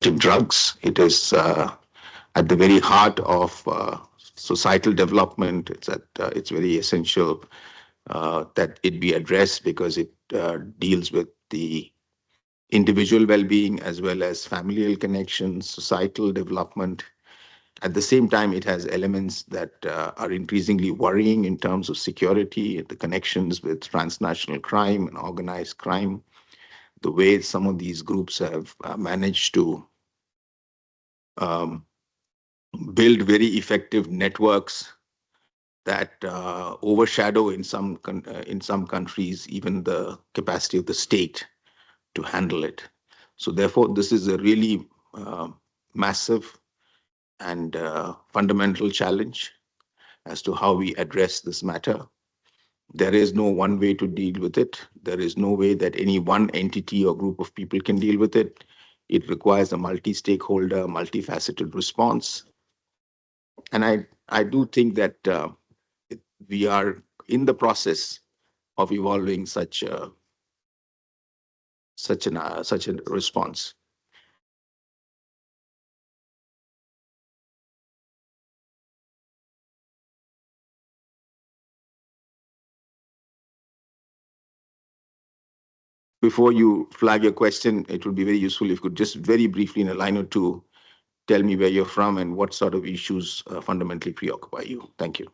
drugs. It is at the very heart of societal development. It's very essential that it be addressed because it deals with the individual well-being as well as familial connections, societal development. At the same time, it has elements that are increasingly worrying in terms of security, the connections with transnational crime and organized crime, the way some of these groups have managed to um, build very effective networks that overshadow in some countries even the capacity of the state to handle it. So therefore, this is a really massive and fundamental challenge as to how we address this matter. There is no one way to deal with it. There is no way that any one entity or group of people can deal with it. It requires a multi-stakeholder, multifaceted response. And I do think that we are in the process of evolving such a response. Before you flag your question, it would be very useful if you could just very briefly, in a line or two, tell me where you're from and what sort of issues fundamentally preoccupy you. Thank you.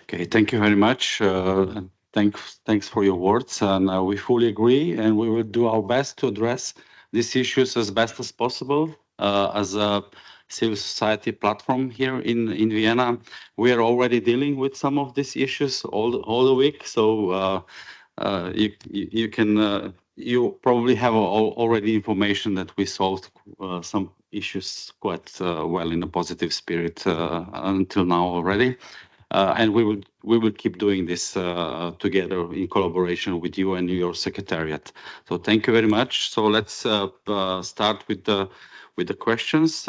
Okay, thank you very much. And thanks for your words. And we fully agree, and we will do our best to address these issues as best as possible. As a civil society platform here in Vienna, we are already dealing with some of these issues all the week. So you probably have already information that we solved some issues quite well in a positive spirit until now already. And we will keep doing this together in collaboration with you and your secretariat. So thank you very much. So let's start with the questions.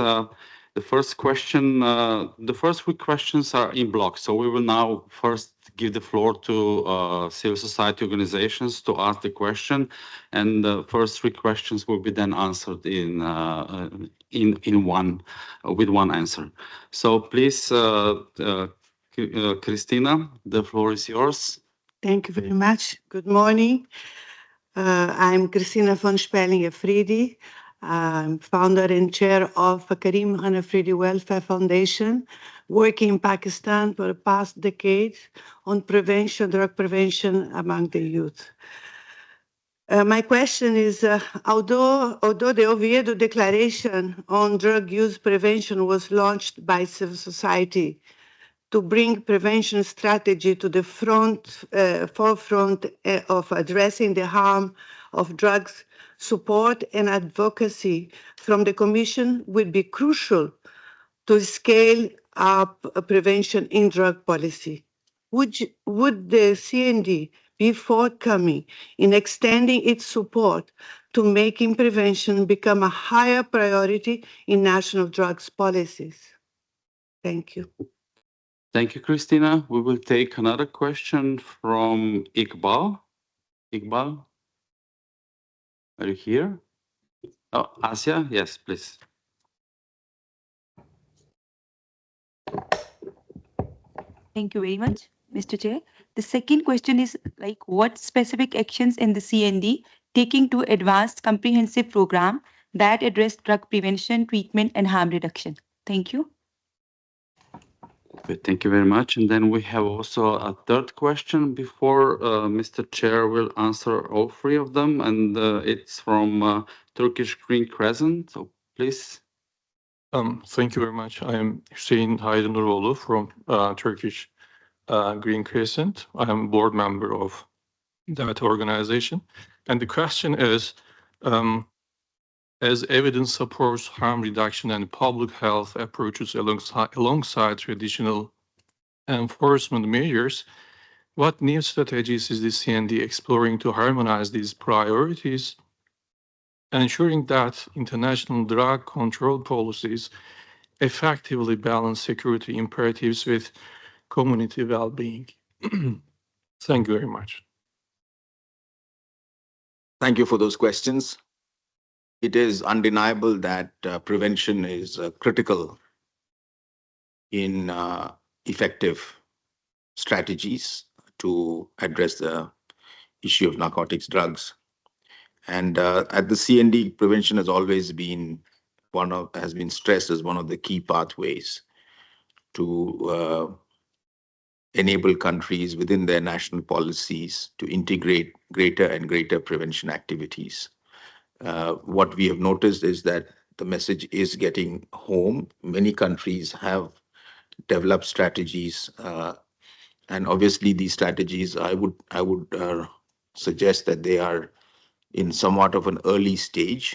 The first three questions are in block. So we will now first give the floor to civil society organizations to ask the question, and the first three questions will be then answered in one with one answer. So please, Christina, the floor is yours. Thank you very much. Good morning. I'm Christina von Spelling-Afridi. I'm founder and chair of Karim Khan Afridi Welfare Foundation, working in Pakistan for the past decade on drug prevention among the youth. My question is, although the Oviedo Declaration on Drug Use Prevention was launched by civil society to bring prevention strategy to the forefront of addressing the harm of drugs, support and advocacy from the Commission would be crucial to scale up prevention in drug policy. Would the CND be forthcoming in extending its support to making prevention become a higher priority in national drugs policies? Thank you. Thank you, Christina. We will take another question from Iqbal. Iqbal, are you here? Oh, Asia, yes, please. Thank you very much, Mr. Chair. The second question is like, what specific actions in the CND taking to advance comprehensive program that address drug prevention, treatment, and harm reduction? Thank you. Okay, thank you very much. And then we have also a third question before Mr. Chair will answer all three of them. And it's from Turkish Green Crescent. So please. Thank you very much. I am Hüseyin Haydanuroğlu from Turkish Green Crescent. I am a board member of that organization. And the question is, as evidence supports harm reduction and public health approaches alongside traditional enforcement measures, what new strategies is the CND exploring to harmonize these priorities, ensuring that international drug control policies effectively balance security imperatives with community well-being? Thank you very much. Thank you for those questions. it is undeniable that prevention is critical in effective strategies to address the issue of narcotics drugs. And at the CND, prevention has always been has been stressed as one of the key pathways to enable countries within their national policies to integrate greater and greater prevention activities. What we have noticed is that the message is getting home. Many countries have developed strategies, and obviously these strategies, I would suggest that they are in somewhat of an early stage,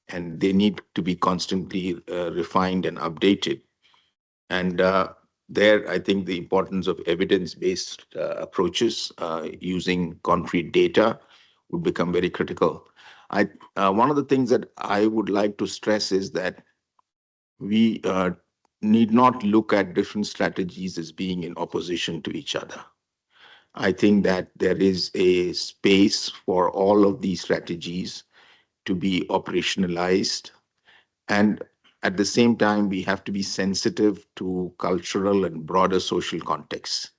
and they need to be constantly refined and updated. And there, I think the importance of evidence-based approaches using concrete data would become very critical. One of the things that I would like to stress is that we need not look at different strategies as being in opposition to each other. I think that there is a space for all of these strategies to be operationalized. And at the same time, we have to be sensitive to cultural and broader social contexts.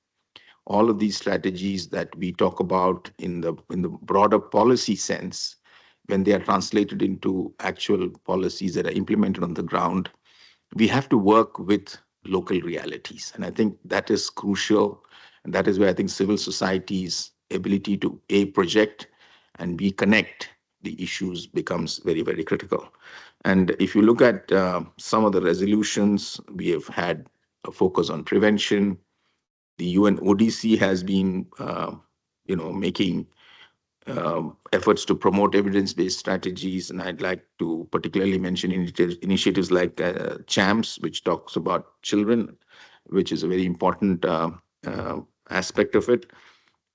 All of these strategies that we talk about in the broader policy sense, when they are translated into actual policies that are implemented on the ground, we have to work with local realities. And I think that is crucial. And that is where I think civil society's ability to A, project, and B, connect the issues becomes very, very critical. And if you look at some of the resolutions, we have had a focus on prevention. The UN ODC has been, making efforts to promote evidence-based strategies, and I'd like to particularly mention initiatives like CHAMPS, which talks about children, which is a very important aspect of it.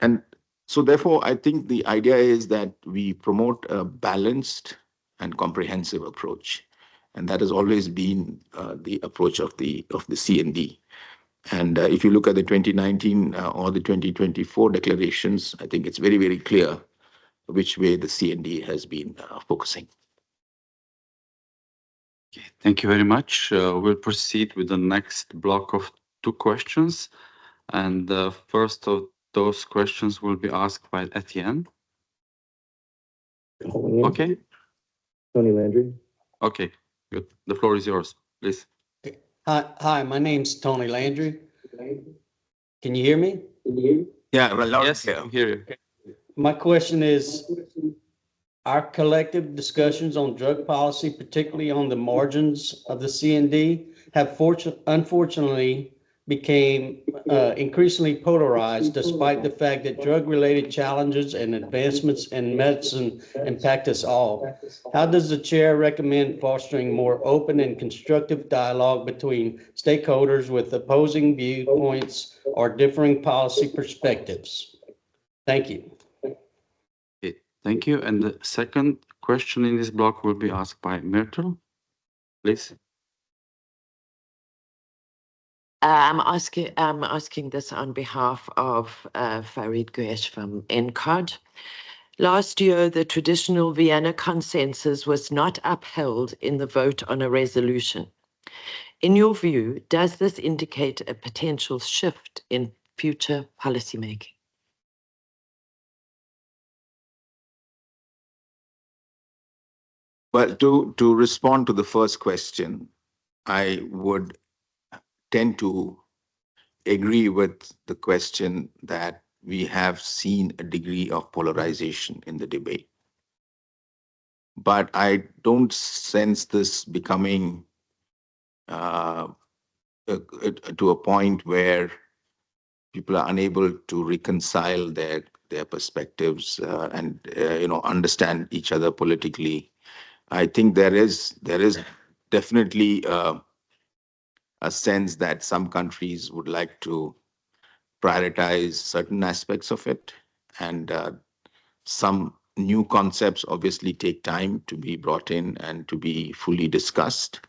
And so, therefore, I think the idea is that we promote a balanced and comprehensive approach, and that has always been the approach of the CND. And if you look at the 2019 or the 2024 declarations, I think it's very, very clear which way the CND has been focusing. Okay, thank you very much. We'll proceed with the next block of two questions. And the first of those questions will be asked by Etienne. Okay. Tony Landry. Okay, good. The floor is yours, please. Hi, my name's Tony Landry. Can you hear me? Yeah, well, loud and Yes, clear. I hear you. My question is, our collective discussions on drug policy, particularly on the margins of the CND, have unfortunately became increasingly polarized, despite the fact that drug-related challenges and advancements in medicine impact us all. How does the chair recommend fostering more open and constructive dialogue between stakeholders with opposing viewpoints or differing policy perspectives? Thank you. Okay, thank you. And the second question in this block will be asked by Myrtle, please. I'm asking this on behalf of Farid Guesh from NCOD. Last year, the traditional Vienna consensus was not upheld in the vote on a resolution. In your view, does this indicate a potential shift in future policymaking? Well, to respond to the first question, I would tend to agree with the question that we have seen a degree of polarization in the debate. But I don't sense this becoming to a point where people are unable to reconcile their perspectives and understand each other politically. I think there is definitely a sense that some countries would like to prioritize certain aspects of it, and some new concepts obviously take time to be brought in and to be fully discussed.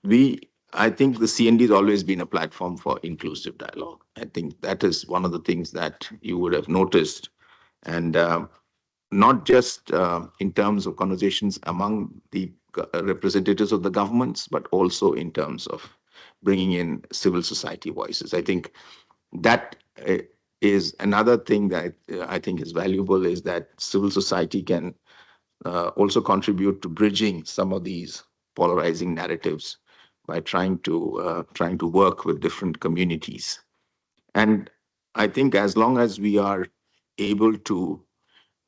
I think the CND has always been a platform for inclusive dialogue. I think that is one of the things that you would have noticed. And not just in terms of conversations among the representatives of the governments, but also in terms of bringing in civil society voices. I think that is another thing that I think is valuable, is that civil society can also contribute to bridging some of these polarizing narratives by trying to work with different communities. And I think as long as we are able to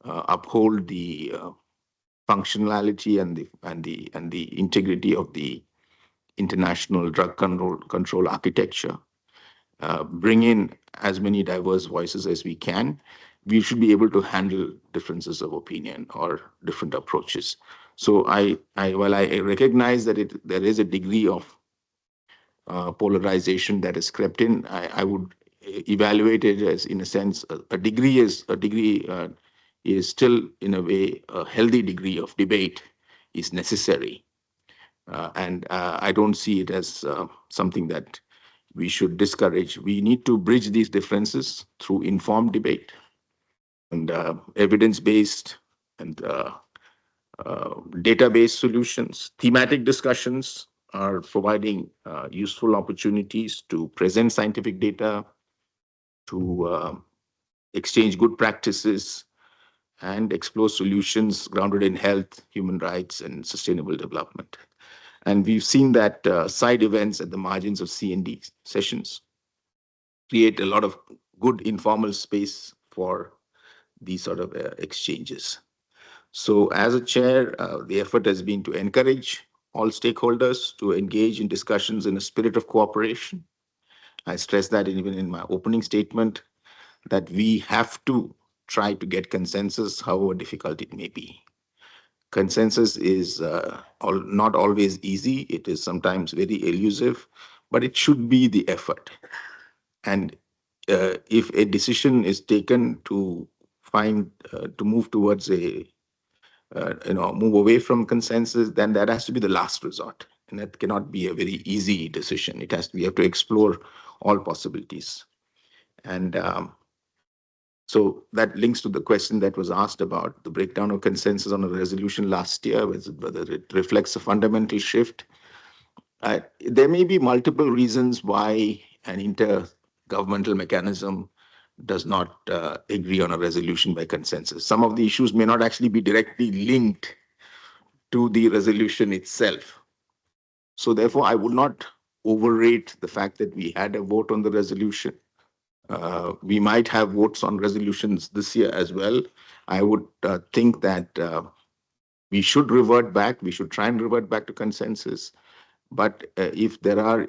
uphold the functionality and the integrity of the international drug control architecture, bring in as many diverse voices as we can, we should be able to handle differences of opinion or different approaches. So while I recognize that there is a degree of polarization that has crept in, I would evaluate it as, in a sense, a degree is still, in a way, a healthy degree of debate is necessary. And I don't see it as something that we should discourage. We need to bridge these differences through informed debate and evidence-based and data-based solutions. Thematic discussions are providing useful opportunities to present scientific data, to exchange good practices, and explore solutions grounded in health, human rights, and sustainable development. And we've seen that side events at the margins of CND sessions create a lot of good informal space for these sort of exchanges. So as a chair, the effort has been to encourage all stakeholders to engage in discussions in a spirit of cooperation. I stress that even in my opening statement, that we have to try to get consensus, however difficult it may be. Consensus is not always easy. It is sometimes very elusive, but it should be the effort. And if a decision is taken to to move towards move away from consensus, then that has to be the last resort. And that cannot be a very easy decision. We have to explore all possibilities. And so that links to the question that was asked about the breakdown of consensus on a resolution last year, whether it reflects a fundamental shift. There may be multiple reasons why an intergovernmental mechanism does not agree on a resolution by consensus. Some of the issues may not actually be directly linked to the resolution itself. So therefore, I would not overrate the fact that we had a vote on the resolution. We might have votes on resolutions this year as well. I would think that we should revert back. We should try and revert back to consensus. But if there are,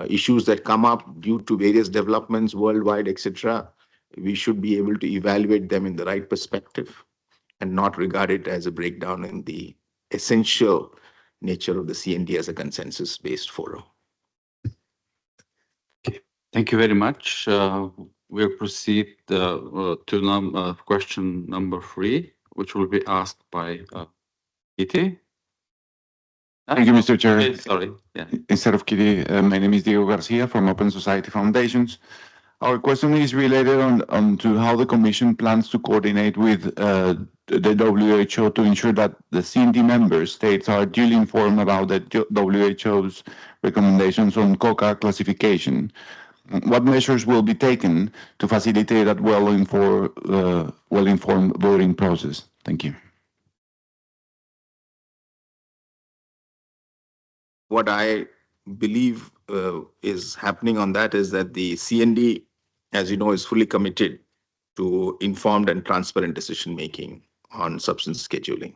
issues that come up due to various developments worldwide, etc., we should be able to evaluate them in the right perspective and not regard it as a breakdown in the essential nature of the CND as a consensus-based forum. Thank you very much. We'll proceed to question number 3, which will be asked by Kitty. Thank you, Mr. Chair. Sorry. Yeah. Instead of Kitty, my name is Diego Garcia from Open Society Foundations. Our question is related on to how the Commission plans to coordinate with the WHO to ensure that the CND member states are duly informed about the WHO's recommendations on COCA classification. What measures will be taken to facilitate that well-informed voting process? Thank you. What I believe is happening on that is that the CND, as you know, is fully committed to informed and transparent decision-making on substance scheduling.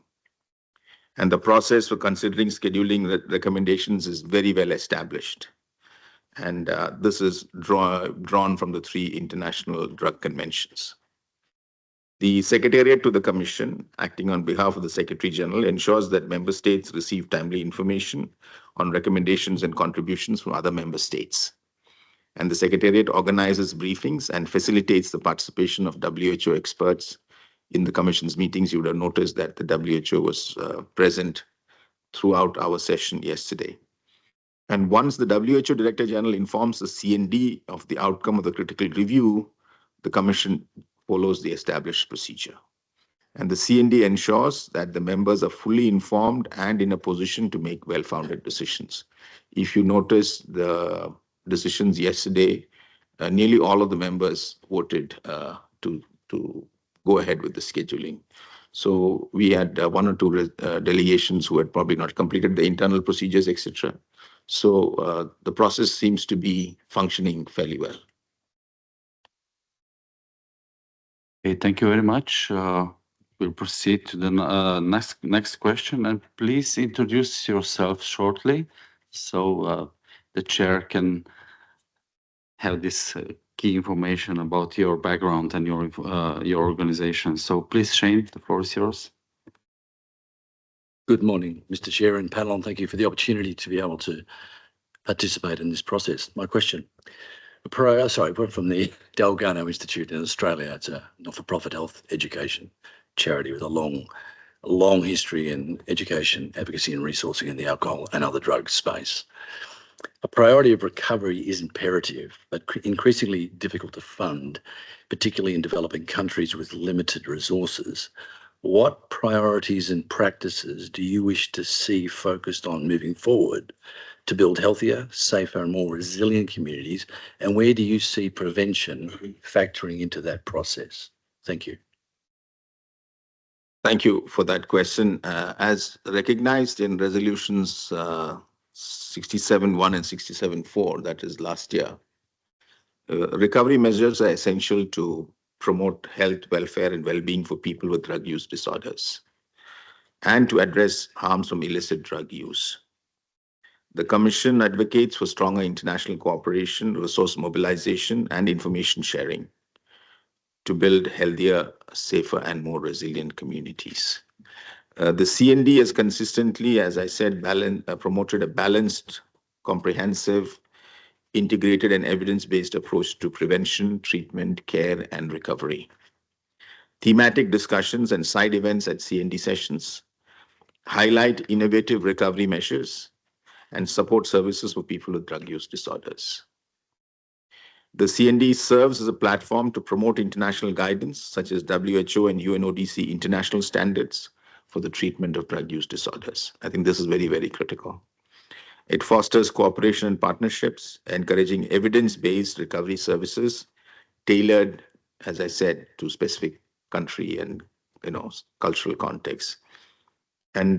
And the process for considering scheduling recommendations is very well established. And this is drawn from the 3 international drug conventions. The Secretariat to the Commission, acting on behalf of the Secretary General, ensures that member states receive timely information on recommendations and contributions from other member states. And the Secretariat organizes briefings and facilitates the participation of WHO experts in the Commission's meetings. You would have noticed that the WHO was present throughout our session yesterday. And once the WHO Director General informs the CND of the outcome of the critical review, the Commission follows the established procedure. And the CND ensures that the members are fully informed and in a position to make well-founded decisions. If you notice the decisions yesterday, nearly all of the members voted to go ahead with the scheduling. So we had one or two delegations who had probably not completed the internal procedures, etc. So the process seems to be functioning fairly well. Okay, thank you very much. We'll proceed to the next question, and please introduce yourself shortly so the chair can have this key information about your background and your organization. So please, Shane, the floor is yours. Good morning, Mr. Chair and panel, and thank you for the opportunity to be able to participate in this process. My question, we're from the Delgado Institute in Australia. It's a not-for-profit health education charity with a long history in education, advocacy and resourcing in the alcohol and other drugs space. A priority of recovery is imperative, but increasingly difficult to fund, particularly in developing countries with limited resources. What priorities and practices do you wish to see focused on moving forward to build healthier, safer, and more resilient communities? And where do you see prevention factoring into that process? Thank you. Thank you for that question. As recognized in resolutions 67.1 and 67.4, that is last year, recovery measures are essential to promote health, welfare, and well-being for people with drug use disorders and to address harms from illicit drug use. The Commission advocates for stronger international cooperation, resource mobilization, and information sharing to build healthier, safer, and more resilient communities. The CND has consistently, as I said, promoted a balanced, comprehensive, integrated, and evidence-based approach to prevention, treatment, care, and recovery. Thematic discussions and side events at CND sessions highlight innovative recovery measures and support services for people with drug use disorders. The CND serves as a platform to promote international guidance, such as WHO and UNODC international standards for the treatment of drug use disorders. I think this is very, very critical. It fosters cooperation and partnerships, encouraging evidence-based recovery services tailored, as I said, to specific country and cultural context. And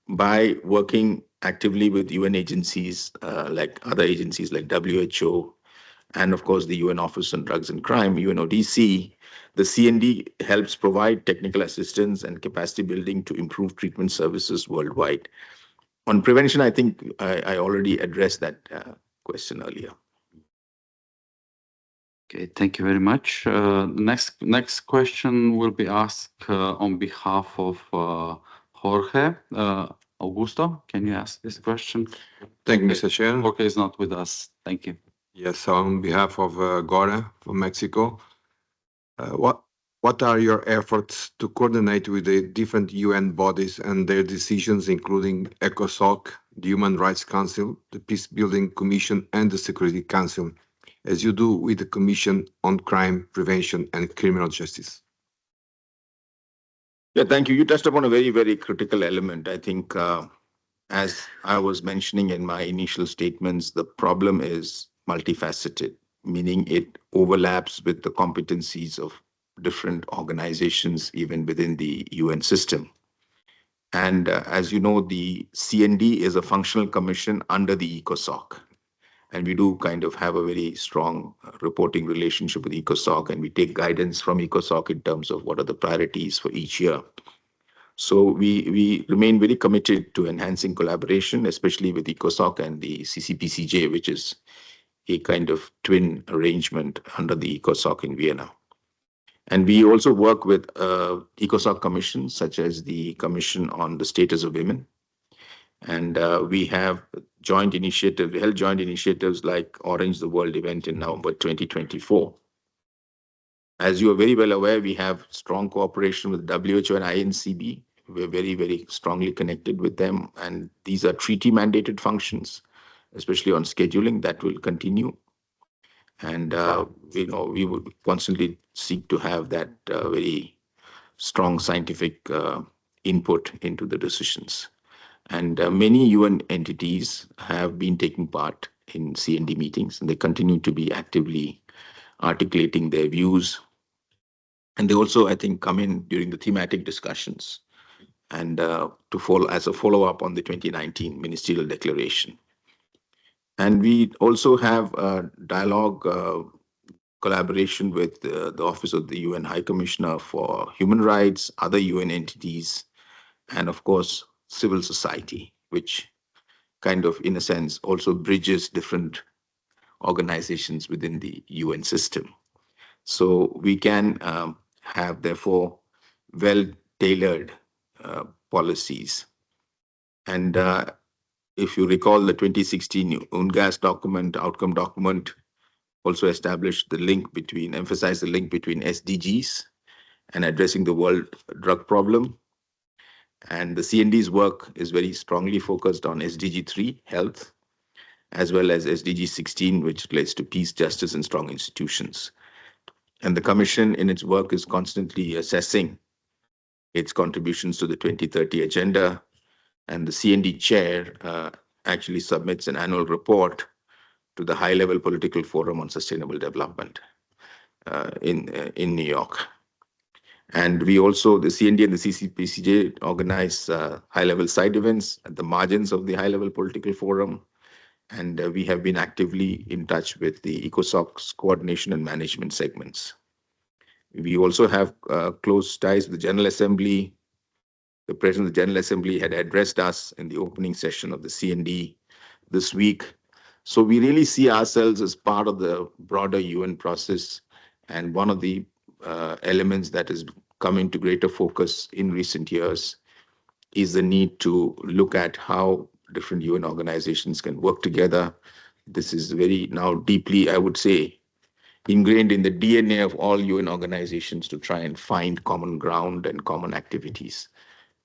by working actively with UN agencies, like other agencies like WHO, and of course the UN Office on Drugs and Crime, UNODC, the CND helps provide technical assistance and capacity building to improve treatment services worldwide. On prevention, I think I already addressed that question earlier. Okay, thank you very much. Next question will be asked on behalf of Jorge. Augusto, can you ask this question? Thank you, Mr. Chair. Jorge is not with us. Thank you. Yes, on behalf of Gore from Mexico, what are your efforts to coordinate with the different UN bodies and their decisions, including ECOSOC, the Human Rights Council, the Peace Building Commission, and the Security Council, as you do with the Commission on Crime Prevention and Criminal Justice? Yeah, thank you. You touched upon a very, very critical element. I think, as I was mentioning in my initial statements, the problem is multifaceted, meaning it overlaps with the competencies of different organizations, even within the UN system. And as you know, the CND is a functional commission under the ECOSOC. And we do kind of have a very strong reporting relationship with ECOSOC, and we take guidance from ECOSOC in terms of what are the priorities for each year. So we remain very committed to enhancing collaboration, especially with ECOSOC and the CCPCJ, which is a kind of twin arrangement under the ECOSOC in Vienna. And we also work with ECOSOC commissions, such as the Commission on the Status of Women. And we have held joint initiatives like Orange the World event in November 2024. As you are very well aware, we have strong cooperation with WHO and INCB. We're very, very strongly connected with them. And these are treaty mandated functions, especially on scheduling, that will continue. And we would constantly seek to have that very strong scientific input into the decisions. And many UN entities have been taking part in CND meetings, and they continue to be actively articulating their views. And they also, I think, come in during the thematic discussions and to follow as a follow-up on the 2019 ministerial declaration. And we also have a dialogue collaboration with the Office of the UN High Commissioner for Human Rights, other UN entities, and of course, civil society, which kind of, in a sense, also bridges different organizations within the UN system. So we can have, therefore, well tailored policies. And if you recall, the 2016 UNGAS document, outcome document, also established the link between, emphasized the link between SDGs and addressing the world drug problem. And the CND's work is very strongly focused on SDG 3, health, as well as SDG 16, which relates to peace, justice, and strong institutions. And the Commission, in its work, is constantly assessing its contributions to the 2030 agenda. And the CND Chair actually submits an annual report to the high-level political forum on sustainable development in New York. And we also, the CND and the CCPCJ, organize high-level side events at the margins of the high-level political forum. And we have been actively in touch with the ECOSOC's coordination and management segments. We also have close ties with the General Assembly. The President of the General Assembly had addressed us in the opening session of the CND this week. So we really see ourselves as part of the broader UN process. And one of the elements that has come into greater focus in recent years is the need to look at how different UN organizations can work together. This is very now deeply, I would say, ingrained in the DNA of all UN organizations to try and find common ground and common activities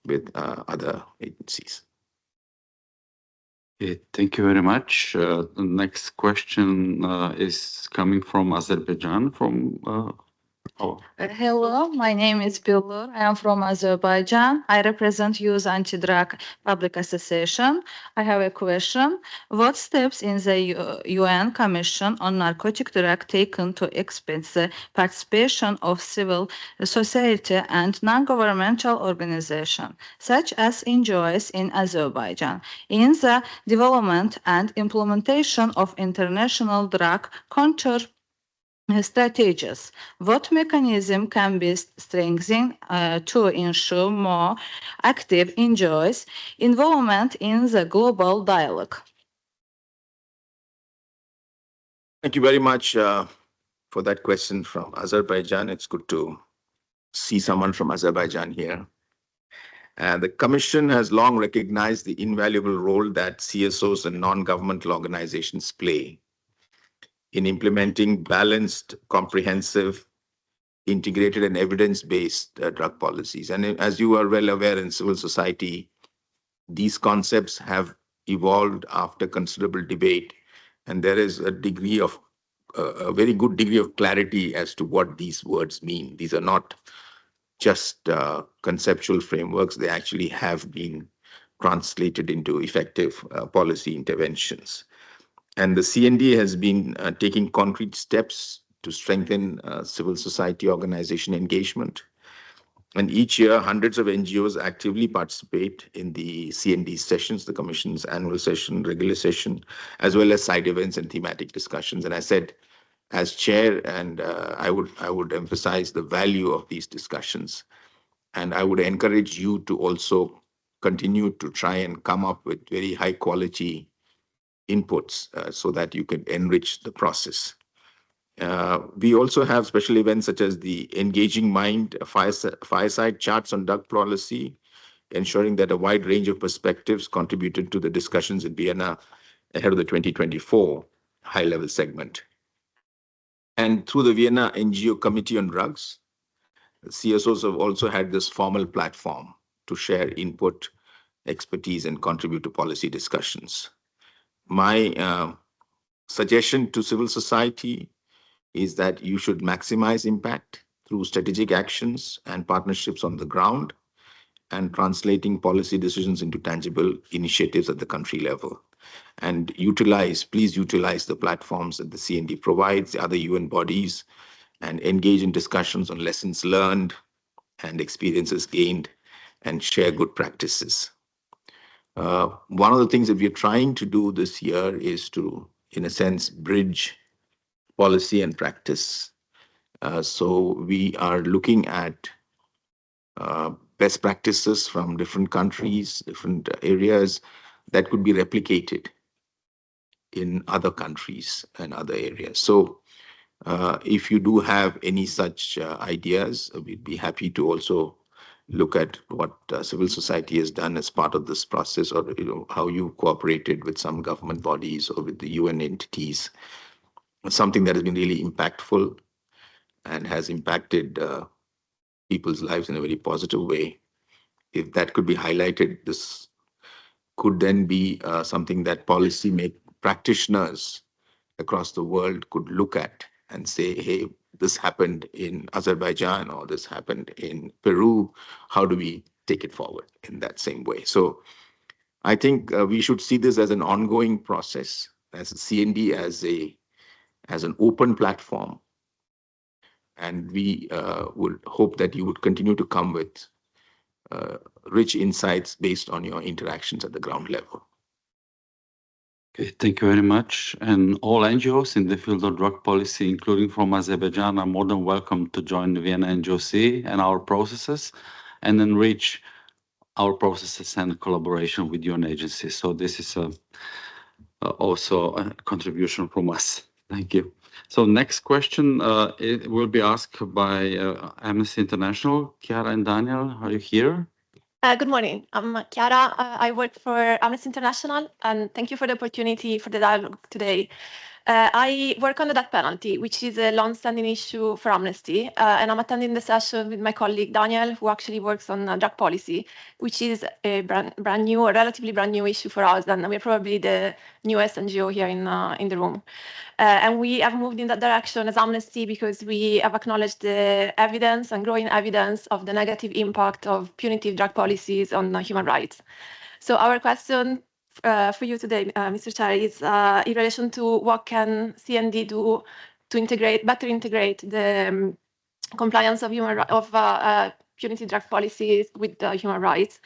with other agencies. Okay, thank you very much. The next question is coming from Azerbaijan, from Hello, my name is Pilur. I am from Azerbaijan. I represent Youth Anti-Drug Public Association. I have a question. What steps in the UN Commission on Narcotic Drug taken to expand the participation of civil society and non-governmental organizations, such as NGOs in Azerbaijan, in the development and implementation of international drug counter strategies? What mechanism can be strengthened to ensure more active NGOs' involvement in the global dialogue? Thank you very much for that question from Azerbaijan. It's good to see someone from Azerbaijan here. The Commission has long recognized the invaluable role that CSOs and non-governmental organizations play in implementing balanced, comprehensive, integrated, and evidence-based drug policies. And as you are well aware, in civil society, these concepts have evolved after considerable debate, and there is a very good degree of clarity as to what these words mean. These are not just conceptual frameworks, they actually have been translated into effective policy interventions. And the CND has been taking concrete steps to strengthen civil society organization engagement. And each year, hundreds of NGOs actively participate in the CND sessions, the Commission's annual session, regular session, as well as side events and thematic discussions. And I said, as chair, and I would emphasize the value of these discussions. And I would encourage you to also continue to try and come up with very high quality inputs so that you can enrich the process. We also have special events such as the Engaging Mind fireside chats on drug policy, ensuring that a wide range of perspectives contributed to the discussions in Vienna ahead of the 2024 high-level segment. And through the Vienna NGO Committee on Drugs, CSOs have also had this formal platform to share input, expertise, and contribute to policy discussions. My suggestion to civil society is that you should maximize impact through strategic actions and partnerships on the ground and translating policy decisions into tangible initiatives at the country level. And please utilize the platforms that the CND provides, the other UN bodies, and engage in discussions on lessons learned and experiences gained and share good practices. One of the things that we're trying to do this year is to, in a sense, bridge policy and practice. So we are looking at best practices from different countries, different areas that could be replicated in other countries and other areas. So if you do have any such ideas, we'd be happy to also look at what civil society has done as part of this process, or how you cooperated with some government bodies or with the UN entities. Something that has been really impactful and has impacted people's lives in a very positive way. If that could be highlighted, this could then be something that practitioners across the world could look at and say, hey, this happened in Azerbaijan or this happened in Peru. How do we take it forward in that same way? So I think we should see this as an ongoing process, as a CND, as an open platform. And we would hope that you would continue to come with rich insights based on your interactions at the ground level. Okay, thank you very much. And all NGOs in the field of drug policy, including from Azerbaijan, are more than welcome to join the Vienna NGOC and our processes and enrich our processes and collaboration with UN agencies. So this is also a contribution from us. Thank you. So next question it will be asked by Amnesty International. Chiara and Daniel, are you here? Good morning. I'm Chiara. I work for Amnesty International, and thank you for the opportunity for the dialogue today. I work on the death penalty, which is a long-standing issue for Amnesty, and I'm attending the session with my colleague Daniel, who actually works on drug policy, which is a brand new, or relatively brand new issue for us, and we're probably the newest NGO here in the room. And we have moved in that direction as Amnesty because we have acknowledged the evidence and growing evidence of the negative impact of punitive drug policies on human rights. So our question for you today, Mr. Chair, is in relation to what can CND do to better integrate the compliance of punitive drug policies with human rights.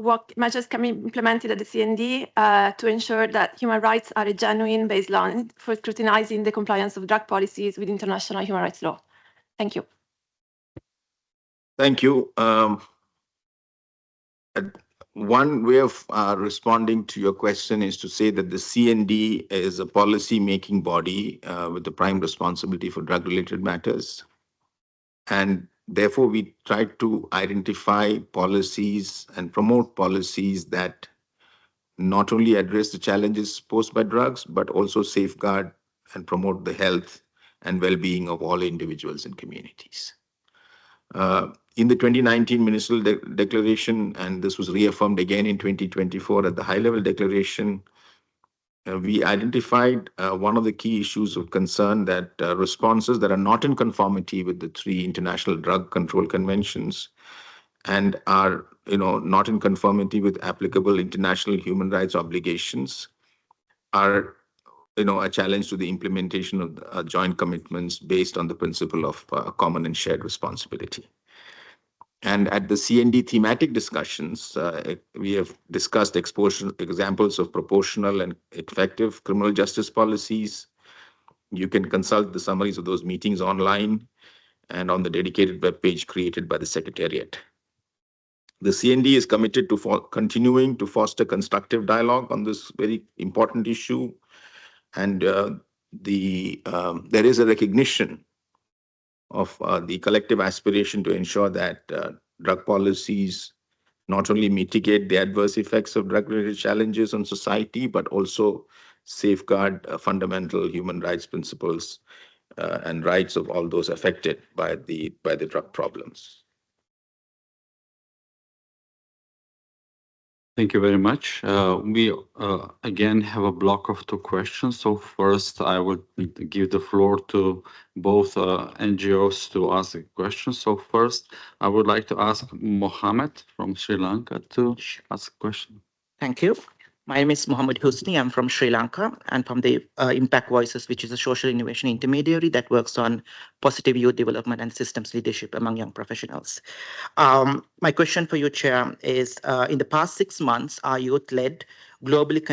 What measures can be implemented at the CND to ensure that human rights are a genuine baseline for scrutinizing the compliance of drug policies with international human rights law? Thank you. Thank you. One way of responding to your question is to say that the CND is a policy-making body with the prime responsibility for drug-related matters. And therefore, we try to identify policies and promote policies that not only address the challenges posed by drugs, but also safeguard and promote the health and well-being of all individuals and communities. In the 2019 Ministerial Declaration, and this was reaffirmed again in 2024 at the high-level declaration, we identified one of the key issues of concern, that responses that are not in conformity with the 3 international drug control conventions and are not in conformity with applicable international human rights obligations are a challenge to the implementation of joint commitments based on the principle of common and shared responsibility. And at the CND thematic discussions, we have discussed examples of proportional and effective criminal justice policies. You can consult the summaries of those meetings online and on the dedicated webpage created by the Secretariat. The CND is committed to continuing to foster constructive dialogue on this very important issue. And there is a recognition of the collective aspiration to ensure that drug policies not only mitigate the adverse effects of drug-related challenges on society, but also safeguard fundamental human rights principles and rights of all those affected by the drug problems. Thank you very much. We again have a block of two questions. So first, I would give the floor to both NGOs to ask a question. So first, I would like to ask Mohammed from Sri Lanka to ask a question. Thank you. My name is Mohammed Husni. I'm from Sri Lanka and from the Impact Voices, which is a social innovation intermediary that works on positive youth development and systems leadership among young professionals. My question for you, Chair, is in the past 6 months, our youth-led, globally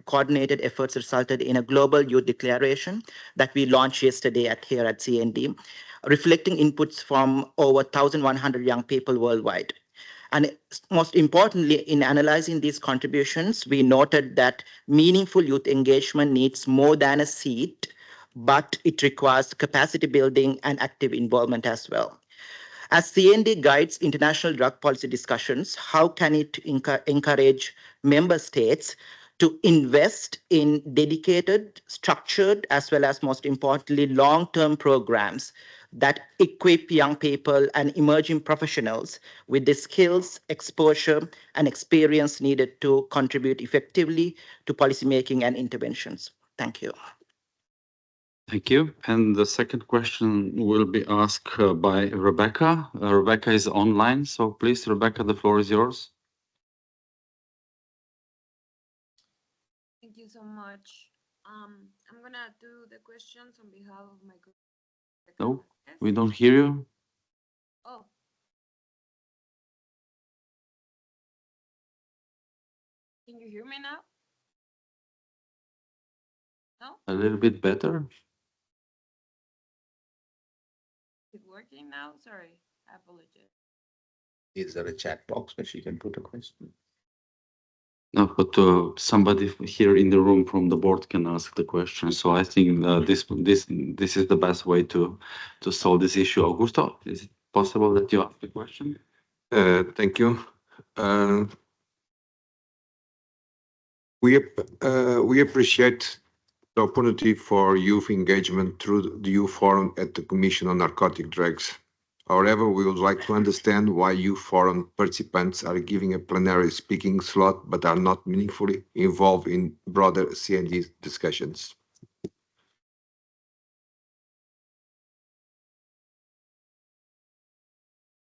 coordinated efforts resulted in a global youth declaration that we launched yesterday here at CND, reflecting inputs from over 1,100 young people worldwide. And most importantly, in analyzing these contributions, we noted that meaningful youth engagement needs more than a seat, but it requires capacity building and active involvement as well. As CND guides international drug policy discussions, how can it encourage member states to invest in dedicated, structured, as well as most importantly, long-term programs that equip young people and emerging professionals with the skills, exposure, and experience needed to contribute effectively to policymaking and interventions? Thank you. Thank you. And the second question will be asked by Rebecca. Rebecca is online, so please, Rebecca, the floor is yours. Thank you so much. I'm gonna do the questions on behalf of my group. No, we don't hear you. Oh. Can you hear me now? No? A little bit better. Is it working now? Sorry, I apologize. Is there a chat box where she can put a question? No, but somebody here in the room from the board can ask the question. So I think this is the best way to solve this issue. Augusto, is it possible that you ask the question? Thank you. We appreciate the opportunity for youth engagement through the youth forum at the Commission on Narcotic Drugs. However, we would like to understand why youth forum participants are giving a plenary speaking slot but are not meaningfully involved in broader CND discussions.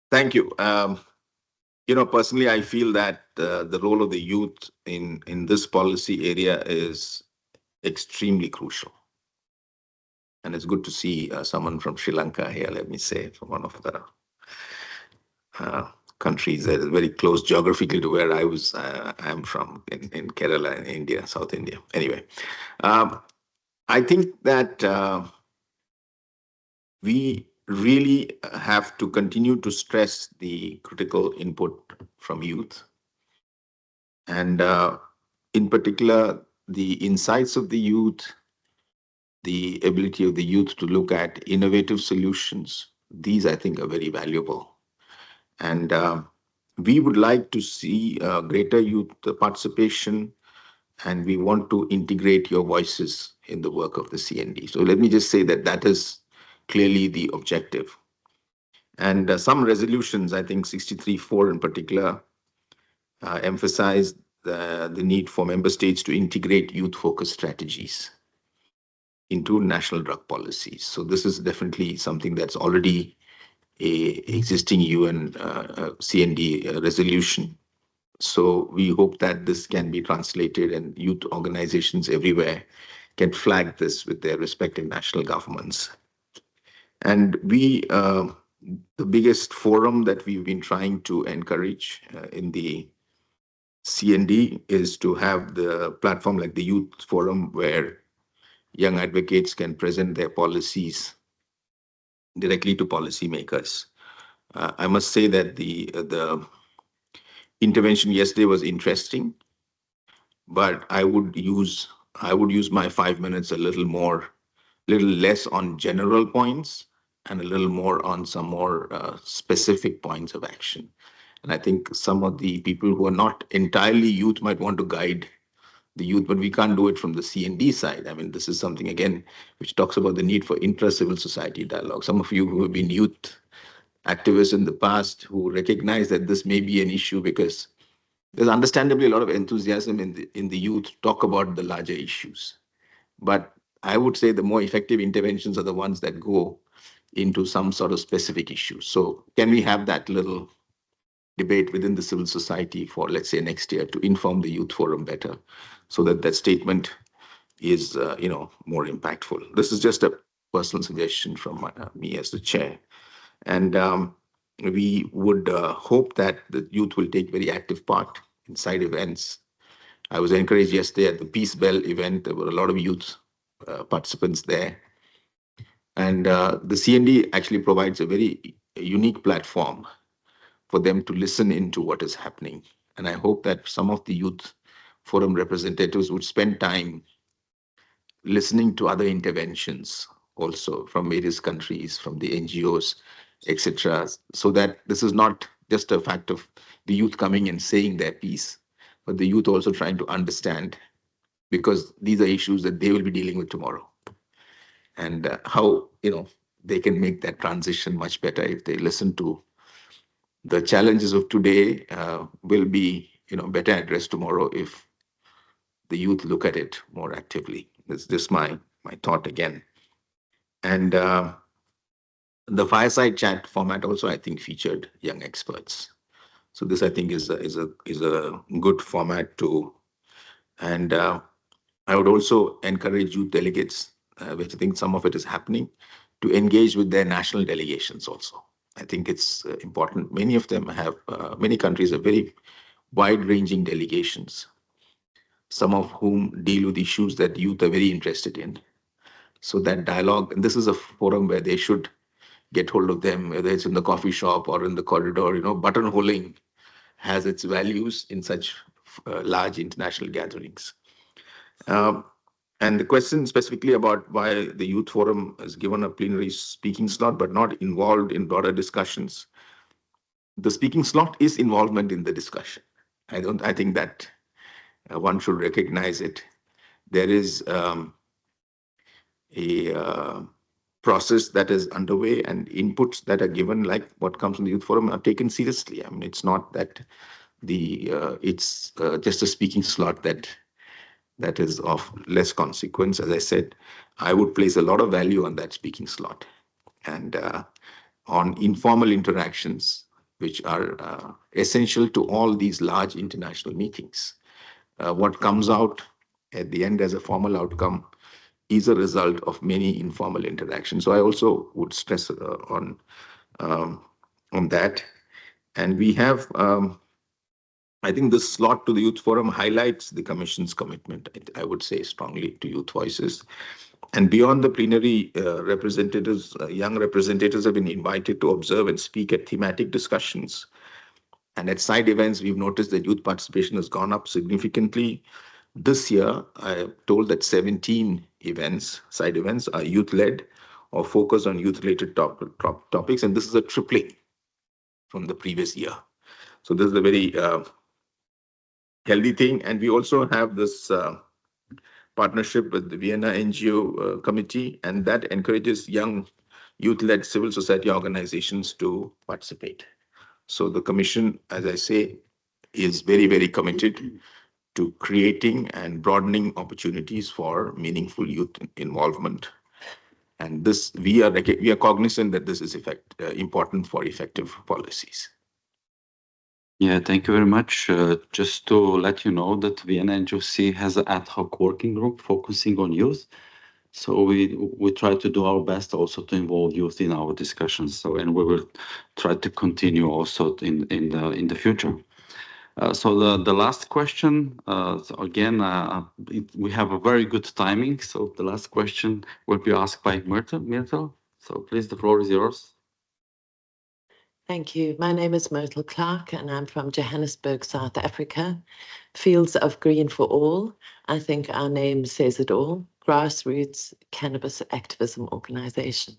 Thank you. Personally, I feel that the role of the youth in this policy area is extremely crucial. And it's good to see someone from Sri Lanka here, let me say, from one of the countries that is very close geographically to where I'm from in Kerala, in India, South India. Anyway, I think that we really have to continue to stress the critical input from youth. And in particular, the insights of the youth, the ability of the youth to look at innovative solutions, these I think are very valuable. And we would like to see greater youth participation, and we want to integrate your voices in the work of the CND. So let me just say that that is clearly the objective. And some resolutions, I think 63.4 in particular, emphasize the need for member states to integrate youth-focused strategies into national drug policies. So this is definitely something that's already a existing UN CND resolution. So we hope that this can be translated and youth organizations everywhere can flag this with their respective national governments. And the biggest forum that we've been trying to encourage in the CND is to have the platform like the Youth Forum where young advocates can present their policies directly to policymakers. I must say that the intervention yesterday was interesting, but I would use my 5 minutes a little less on general points and a little more on some more specific points of action. And I think some of the people who are not entirely youth might want to guide the youth, but we can't do it from the CND side. I mean, this is something, again, which talks about the need for intra-civil society dialogue. Some of you who have been youth activists in the past who recognize that this may be an issue because there's understandably a lot of enthusiasm in the youth to talk about the larger issues. But I would say the more effective interventions are the ones that go into some sort of specific issues. So can we have that little debate within the civil society for, let's say, next year to inform the youth forum better, so that that statement is, more impactful. This is just a personal suggestion from me as the chair. And we would hope that the youth will take very active part in side events. I was encouraged yesterday at the Peace Bell event. There were a lot of youth participants there. And the CND actually provides a very unique platform for them to listen into what is happening. And I hope that some of the youth forum representatives would spend time listening to other interventions also from various countries, from the NGOs, etc., so that this is not just a fact of the youth coming and saying their piece, but the youth also trying to understand, because these are issues that they will be dealing with tomorrow, and how they can make that transition much better if they listen to the challenges of today will be better addressed tomorrow if the youth look at it more actively. It's just my thought again. And the fireside chat format also, I think, featured young experts. So this, I think, is a good format too. And I would also encourage youth delegates, which I think some of it is happening, to engage with their national delegations also. I think it's important. Many of them have, many countries have very wide-ranging delegations, some of whom deal with issues that youth are very interested in. So that dialogue, and this is a forum where they should get hold of them, whether it's in the coffee shop or in the corridor. Buttonholing has its values in such large international gatherings. Um, and the question specifically about why the Youth Forum is given a plenary speaking slot but not involved in broader discussions. The speaking slot is involvement in the discussion. I think that one should recognize it. There is a process that is underway, and inputs that are given, like what comes from the Youth Forum, are taken seriously. I mean, it's not that it's just a speaking slot that is of less consequence. As I said, I would place a lot of value on that speaking slot, and on informal interactions, which are essential to all these large international meetings. What comes out at the end as a formal outcome is a result of many informal interactions. So I also would stress um, on that. And we have, I think this slot to the Youth Forum highlights the Commission's commitment, I would say strongly, to youth voices. And beyond the plenary, representatives, young representatives have been invited to observe and speak at thematic discussions. And at side events, we've noticed that youth participation has gone up significantly. This year, I am told that 17 events, side events, are youth-led or focus on youth-related topics, and this is a tripling from the previous year. So this is a very healthy thing. And we also have this partnership with the Vienna NGO committee, and that encourages young youth-led civil society organizations to participate. So the Commission, as I say, is very, very committed to creating and broadening opportunities for meaningful youth involvement. And this, we are cognizant that this is important for effective policies. Yeah, thank you very much. Just to let you know that Vienna NGOC has an ad hoc working group focusing on youth. So we try to do our best also to involve youth in our discussions. So, and we will try to continue also in the future. So the last question, again, we have a very good timing. So the last question will be asked by Myrtle. So please, the floor is yours. Thank you. My name is Myrtle Clark, and I'm from Johannesburg, South Africa. Fields of Green for All. I think our name says it all. Grassroots cannabis activism organization.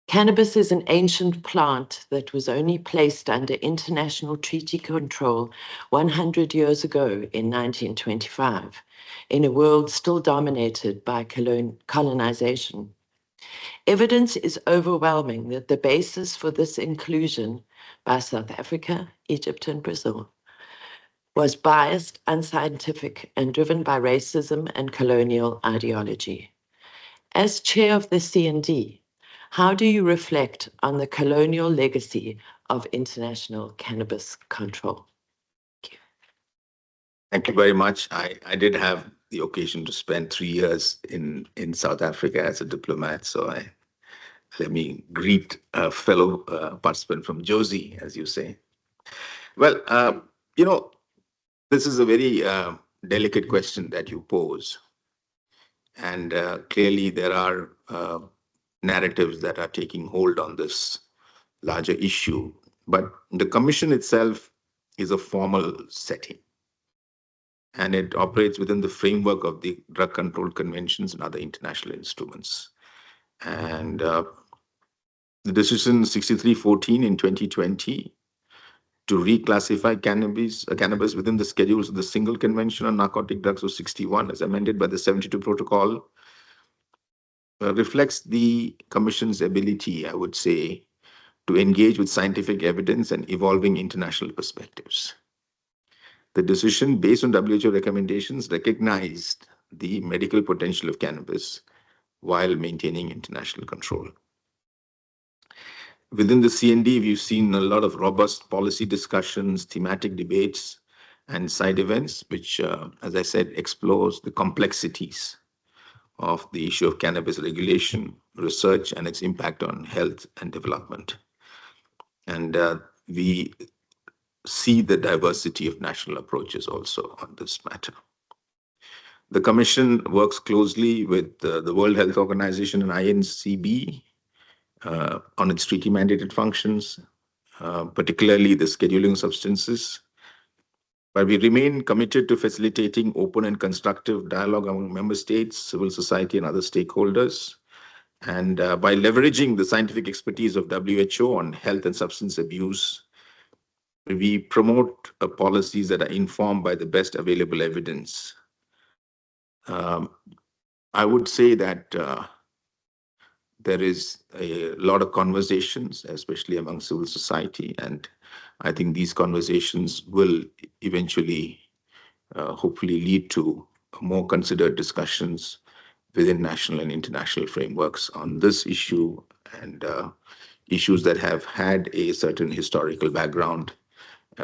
Cannabis is an ancient plant that was only placed under international treaty control 100 years ago in 1925, in a world still dominated by colonization. Evidence is overwhelming that the basis for this inclusion by South Africa, Egypt, and Brazil was biased, unscientific, and driven by racism and colonial ideology. As chair of the CND, how do you reflect on the colonial legacy of international cannabis control? Thank you very much. I did have the occasion to spend 3 years in South Africa as a diplomat, so let me greet a fellow participant from Josie, as you say. Well, this is a very delicate question that you pose. And clearly, there are narratives that are taking hold on this larger issue. But the Commission itself is a formal setting, and it operates within the framework of the drug control conventions and other international instruments. And the decision 6314 in 2020 to reclassify cannabis within the schedules of the Single Convention on Narcotic Drugs of 61, as amended by the 72 Protocol, reflects the Commission's ability, I would say, to engage with scientific evidence and evolving international perspectives. The decision, based on WHO recommendations, recognized the medical potential of cannabis while maintaining international control. Within the CND, we've seen a lot of robust policy discussions, thematic debates, and side events, which, as I said, explores the complexities of the issue of cannabis regulation, research, and its impact on health and development. And we see the diversity of national approaches also on this matter. The Commission works closely with the World Health Organization and INCB on its treaty-mandated functions, particularly the scheduling of substances. But we remain committed to facilitating open and constructive dialogue among member states, civil society, and other stakeholders. And by leveraging the scientific expertise of WHO on health and substance abuse, we promote policies that are informed by the best available evidence. I would say that there is a lot of conversations, especially among civil society, and I think these conversations will eventually, hopefully, lead to more considered discussions within national and international frameworks on this issue and issues that have had a certain historical background,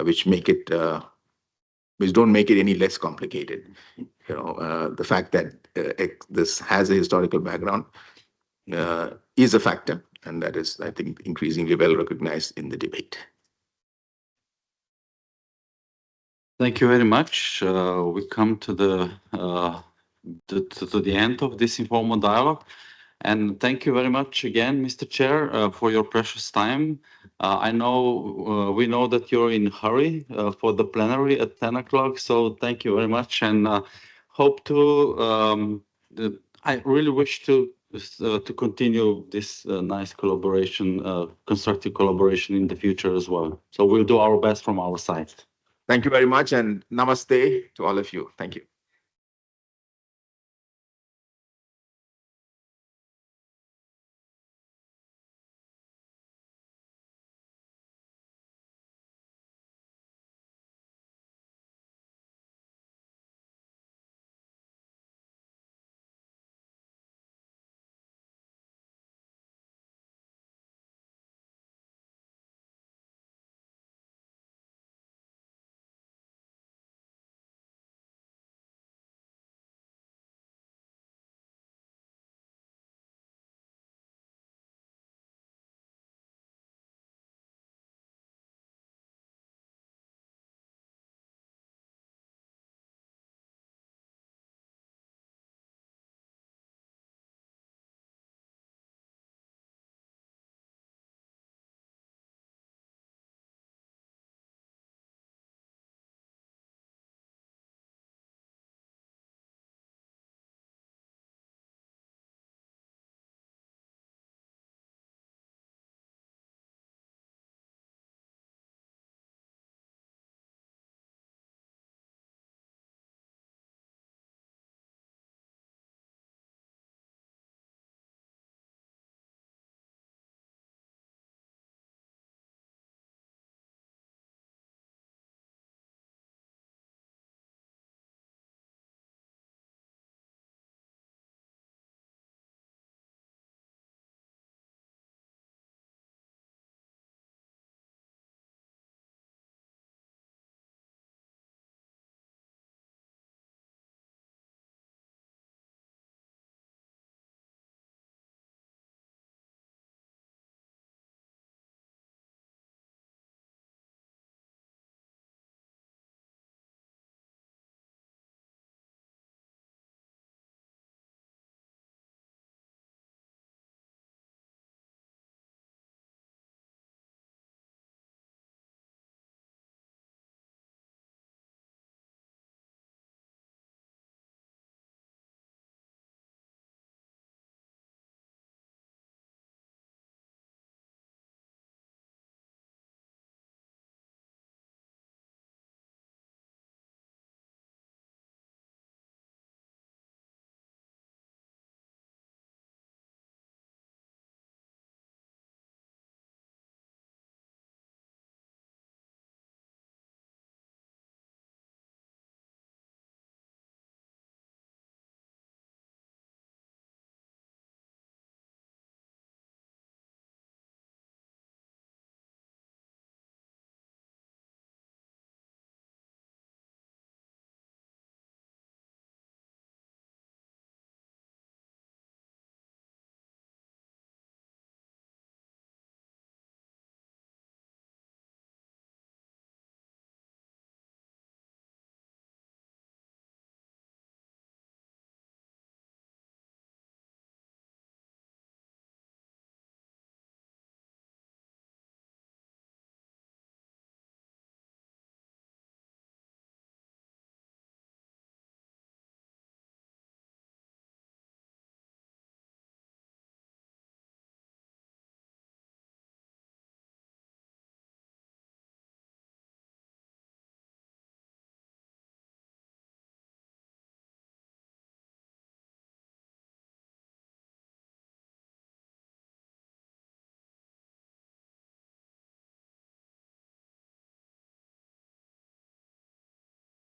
which don't make it any less complicated. The fact that this has a historical background is a factor, and that is, I think, increasingly well recognized in the debate. Thank you very much. We come to the end of this informal dialogue. And thank you very much again, Mr. Chair, for your precious time. I know we know that you're in a hurry for the plenary at 10 o'clock, so thank you very much, and hope to. I really wish to continue this nice collaboration, constructive collaboration in the future as well. So we'll do our best from our side. Thank you very much, and namaste to all of you. Thank you.